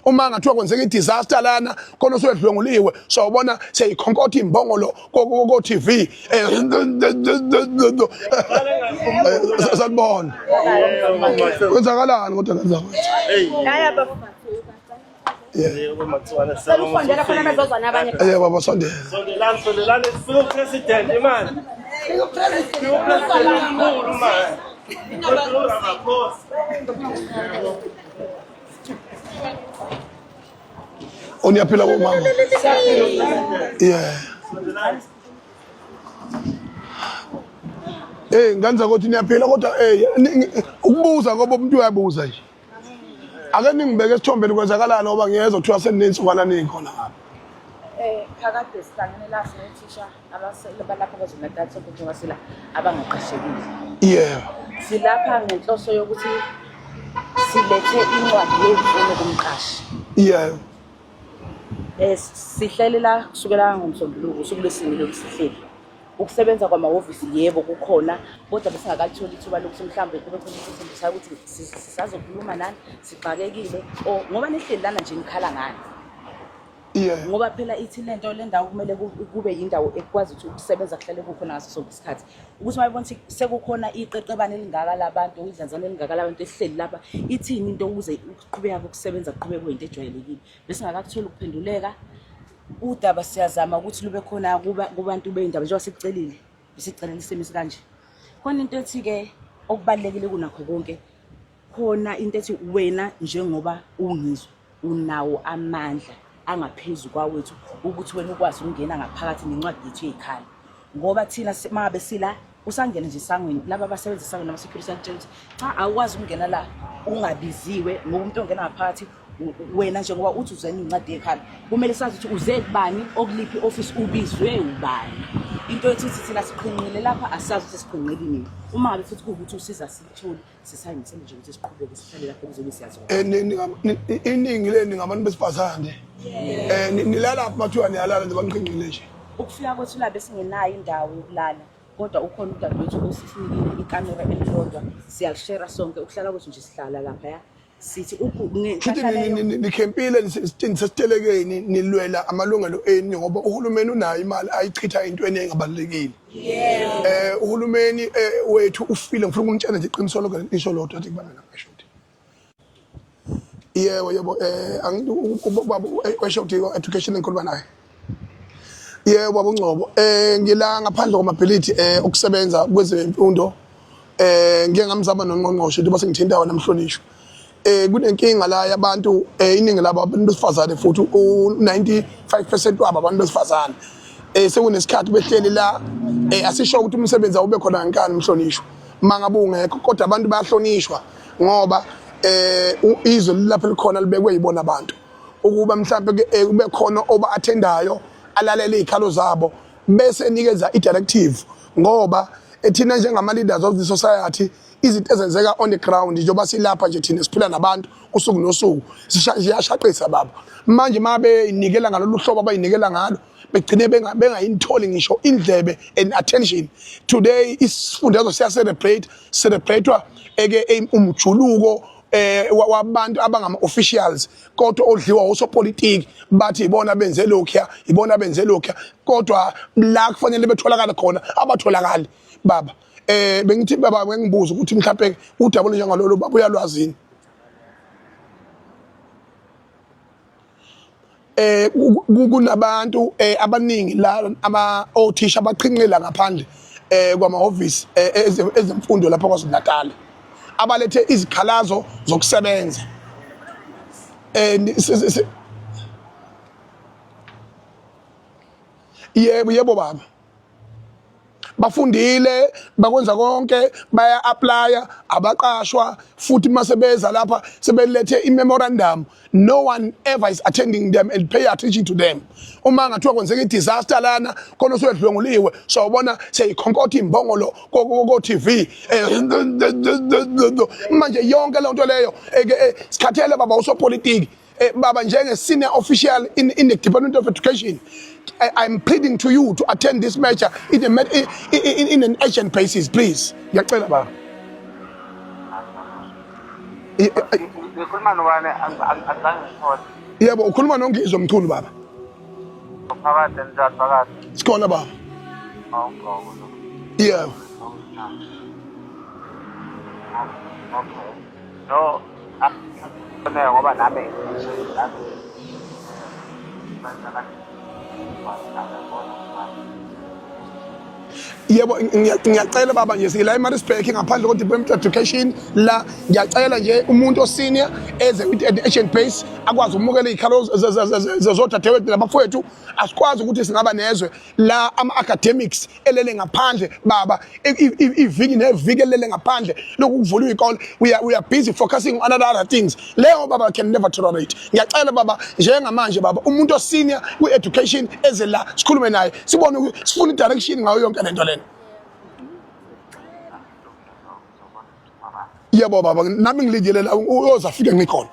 uma ngathiwa kwenzeka i-disaster lana khona usuyedlwenguliwe sawubona seyikhonkotha imbongolo ko TV sanibona kwenzakalani kodwa kanjani baba sondela president imali Uyaphila bomama nganza ukuthi niyaphila kodwa ukubuza ngoba umuntu uyabuza nje ake ningibeke esithombeni kwenzakalani ngoba ngiyeza kuthiwa seninensukwana ningikhona ngapha phakade sihlangene la sinothisha abalapha kwezomntatha kuthiwa sila abangaqashekile silapha ngenhloso yokuthi silethe incwadi yemfundo kumqashi sihlelela kusukela ngomsombuluko usuku lwesibili lokusihleli ukusebenza kwamahhovisi yebo kukhona kodwa besingakatholi ithuba lokuthi mhlawumbe kube khona isifundisa ukuthi sisazokhuluma nani sixakekile ngoba nihleli lana nje nikhala ngani ngoba phela ithi lento le ndawo kumele kube yindawo ekwazi ukuthi ukusebenza kuhlale kukhona ngaso sonke isikhathi ukuthi mayibona ukuthi sekukhona iqeqebane elingaka labantu idlanzana elingaka labantu ehleli lapha ithini into ukuze uqhubeka ukusebenza kuqhubeke kuyinto ejwayelekile besingakakuthola ukuphenduleka udaba siyazama ukuthi lube khona kubantu beindaba njengoba sikucelile besicelele isemisi kanje khona into ethi ke okubalekile kunakho konke khona into ethi wena njengoba ungizwe unawo amandla angaphezulu kwawethu ukuthi wena ukwazi ukungena ngaphakathi nencwadi yethu ezikhali ngoba thina mangabe sila usangena nje sangweni laba abasebenza sangweni nama security agents cha awukwazi ukungena la ungabiziwe ngoba umuntu ongena ngaphakathi wena njengoba uthi uzena incwadi ezikhali kumele sazi ukuthi uze kubani okuliphi office ubizwe ubani into ethi thina siqhinqile lapha asazi ukuthi siqhinqile nini uma ngabe futhi ukuthi usiza sitholi sisayingisele nje ukuthi siqhubeke sihlale lapha kuzobe siyazi iningi leni ngabantu besifazane nilala mathuwa niyalala nje banqhinqile nje ukufika kwethu la besingenayo indawo yokulala kodwa ukhona udadewethu osisinikile ikamera elilodwa siyalishare sonke ukuhlala kwethu nje sihlala lapha ya sithi nikhempile nisesitelekeni nilwela amalungelo enu ngoba uhulumeni unayo imali ayichitha entweni engabalekile uhulumeni wethu ufile ngifuna ukunitshela nje iqiniso lokho lisho lodwa athi kubana nabasho yebo angithi education enkolwa naye yebo baba uNgcobo ngila ngaphandle kwamability ukusebenza kwezemfundo ngike ngamzama noNgqongqoshe into base ngithinta namhlonishwa kunenkinga la yabantu iningi labo abantu besifazane futhi u95% wabo abantu besifazane sekunesikhathi behleli la asisho ukuthi umsebenzi awube khona ngankani umhlonishwa mangabe ungekho kodwa abantu bayahlonishwa ngoba izwe lapha likhona libekwe yibona abantu ukuba mhlambe kube khona oba attendayo alalele izikhalo zabo bese nikeza i-directive ngoba thina njengama leaders of the society izinto ezenzeka on the ground njengoba silapha nje thina siphila nabantu usuku nosuku siyashaqisa baba manje mabe inikela ngalolu hlobo abayinikela ngalo begcine bengayintholi ngisho indlebe and attention today isifundazwe siya celebratewa umjuluko wabantu abangama officials kodwa odliwa osopolitiki bathi ibona benze lokho ibona benze lokho kodwa la kufanele betholakala khona abatholakali baba bengithi baba ngibuza ukuthi mhlawumbe udabule njengalolo baba uyalwazini kunabantu abaningi la othisha abaqhinqela ngaphandle kwamahhovisi ezemfundo lapha kwaZulu-Natal abalethe izikhalazo zokusebenza yebo baba bafundile bakwenza konke baya applya abaqashwa futhi masebeza lapha sebelethe imemorandum no one ever is attending them and pay attention to them uma ngathiwa kwenzeka i-disaster lana khona usuyedlwenguliwe sawubona seyikhonkotha imbongolo ko TV manje yonke le nto leyo sikhathele baba usopolitiki baba njenge senior official in the Department of Education I'm pleading to you to attend this measure in an urgent basis, please. Ngiyacela baba. Ngikhuluma nobani angizange ngithole. Yebo, ukhuluma noNgizwa Mchunu baba. Phakathi njalo phakathi. Sikhona baba. Awuqobo lo. Yebo. Okay. No, ngoba nami Yebo, ngiyacela baba nje sila eMaritzburg ngaphandle ko-Department of Education la ngiyacela nje umuntu osenior eze with education base akwazi ukumukela iy'khalo zodadewethu nabafowethu. Asikwazi ukuthi singaba nezwe la ama-academics elele ngaphandle baba, iviki neviki elele ngaphandle lokhu kuvulwa iy'kole. We are busy focusing on other things. Leyo baba can never tolerate. Ngiyacela baba njengamanje baba umuntu osenior kwi-education eze la sikhulume naye sibone sifuna i-direction ngayo yonke lento lena. Yebo baba, nami ngilindele la uzafika ngikhona.